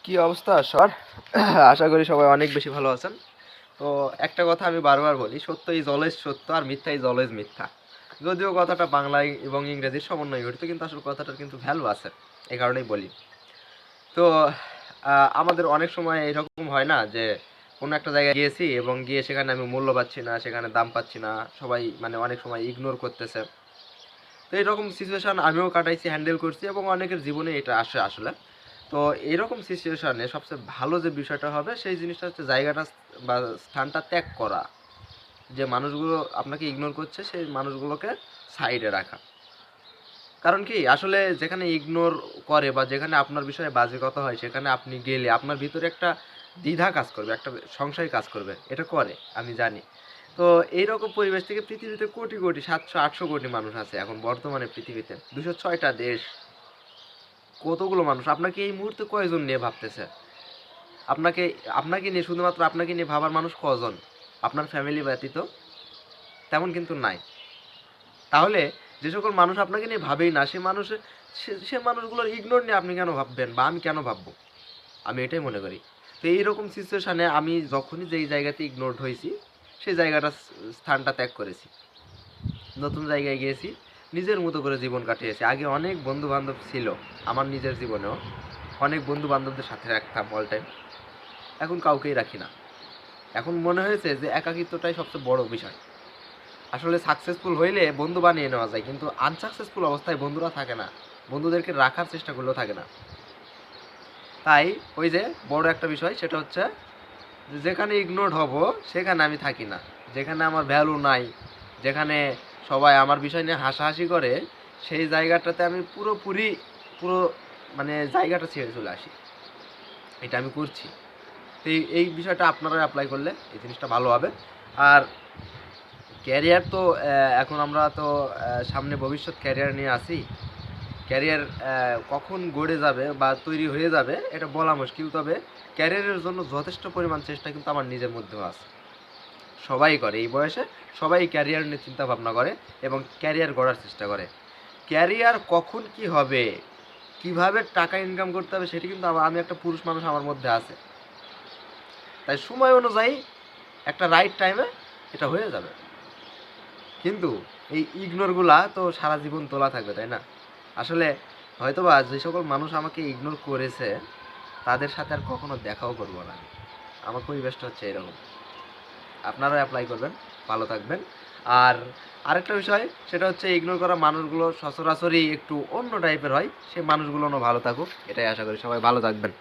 কি অবস্থা সবার? আশা করি সবাই অনেক বেশি ভালো আছেন। তো একটা কথা আমি বারবার বলি, সত্য ইজ অলওয়েজ সত্য আর মিথ্যা ইজ অলওয়েজ মিথ্যা। যদিও কথাটা বাংলায় এবং ইংরেজির সমন্বয়ে গঠিত, কিন্তু আসলে কথাটার কিন্তু ভ্যালু আছে, এই কারণেই বলি। তো আমাদের অনেক সময় এরকম হয় না যে কোনো একটা জায়গায় গিয়েছি এবং গিয়ে সেখানে আমি মূল্য পাচ্ছি না, সেখানে দাম পাচ্ছি না, সবাই মানে অনেক সময় ইগনোর করতেছে। তো এইরকম সিচুয়েশান আমিও কাটাইছি, হ্যান্ডেল করছি, এবং অনেকের জীবনে এটা আসে আসলে। তো এইরকম সিচুয়েশানে সবচেয়ে ভালো যে বিষয়টা হবে সেই জিনিসটা হচ্ছে জায়গাটা বা স্থানটা ত্যাগ করা। যে মানুষগুলো আপনাকে ইগনোর করছে সেই মানুষগুলোকে সাইডে রাখা। কারণ কি আসলে যেখানে ইগনোর করে বা যেখানে আপনার বিষয়ে বাজে কথা হয় সেখানে আপনি গেলে আপনার ভিতরে একটা দ্বিধা কাজ করবে, একটা সংশয় কাজ করবে, এটা করে আমি জানি। তো এইরকম পরিবেশ থেকে পৃথিবীতে কোটি কোটি 700-800 কোটি মানুষ আছে এখন বর্তমানে পৃথিবীতে, 206টা দেশ, কতগুলো মানুষ আপনাকে এই মুহূর্তে কয়জন নিয়ে ভাবতেছে? আপনাকে আপনাকে নিয়ে, শুধুমাত্র আপনাকে নিয়ে ভাবার মানুষ কজন? আপনার ফ্যামিলি ব্যতীত তেমন কিন্তু নাই। তাহলে যে সকল মানুষ আপনাকে নিয়ে ভাবেই না, সে মানুষগুলোর ইগনোর নিয়ে আপনি কেন ভাববেন বা আমি কেন ভাববো? আমি এটাই মনে করি। তো এইরকম সিচুয়েশানে আমি যখনই যেই জায়গাতে ইগনোরড হয়েছি সেই জায়গাটা স্থানটা ত্যাগ করেছি, নতুন জায়গায় গিয়েছি, নিজের মতো করে জীবন কাটিয়েছি। আগে অনেক বন্ধু বান্ধব ছিল, আমার নিজের জীবনেও অনেক বন্ধু বান্ধবদের সাথে রাখতাম অল টাইম, এখন কাউকেই রাখি না। এখন মনে হয়েছে যে একাকিত্বটাই সবচেয়ে বড় বিষয়। আসলে সাকসেসফুল হইলে বন্ধু বানিয়ে নেওয়া যায়, কিন্তু আনসাকসেসফুল অবস্থায় বন্ধুরা থাকে না, বন্ধুদেরকে রাখার চেষ্টা করলেও থাকে না। তাই ওই যে বড় একটা বিষয়, সেটা হচ্ছে যেখানে ইগনোরড হব সেখানে আমি থাকি না, যেখানে আমার ভ্যালু নাই, যেখানে সবাই আমার বিষয় নিয়ে হাসাহাসি করে, সেই জায়গাটাতে আমি পুরো মানে জায়গাটা ছেড়ে চলে আসি। এটা আমি করছি। তো এই বিষয়টা আপনারা অ্যাপ্লাই করলে এই জিনিসটা ভালো হবে। আর ক্যারিয়ার তো এখন আমরা তো সামনে ভবিষ্যৎ ক্যারিয়ার নিয়ে আসি। ক্যারিয়ার কখন গড়ে যাবে বা তৈরি হয়ে যাবে এটা বলা মুশকিল, তবে ক্যারিয়ারের জন্য যথেষ্ট পরিমাণ চেষ্টা কিন্তু আমার নিজের মধ্যেও আছে। সবাই করে এই বয়সে, সবাই ক্যারিয়ার নিয়ে চিন্তা ভাবনা করে এবং ক্যারিয়ার গড়ার চেষ্টা করে। ক্যারিয়ার কখন কি হবে, কিভাবে টাকা ইনকাম করতে হবে, সেটি কিন্তু আমি একটা পুরুষ মানুষ, আমার মধ্যে আছে। তাই সময় অনুযায়ী একটা রাইট টাইমে এটা হয়ে যাবে। কিন্তু এই ইগনোরগুলা তো সারা জীবন তোলা থাকবে, তাই না? আসলে হয়তোবা যে সকল মানুষ আমাকে ইগনোর করেছে তাদের সাথে আর কখনো দেখাও করবো না। আমার পরিবেশটা হচ্ছে এরকম। আপনারাও অ্যাপ্লাই করবেন, ভালো থাকবেন। আর আরেকটা বিষয়, সেটা হচ্ছে ইগনোর করা মানুষগুলো সচরাচরই একটু অন্য টাইপের হয়, সেই মানুষগুলোও ভালো থাকুক, এটাই আশা করি। সবাই ভালো থাকবেন।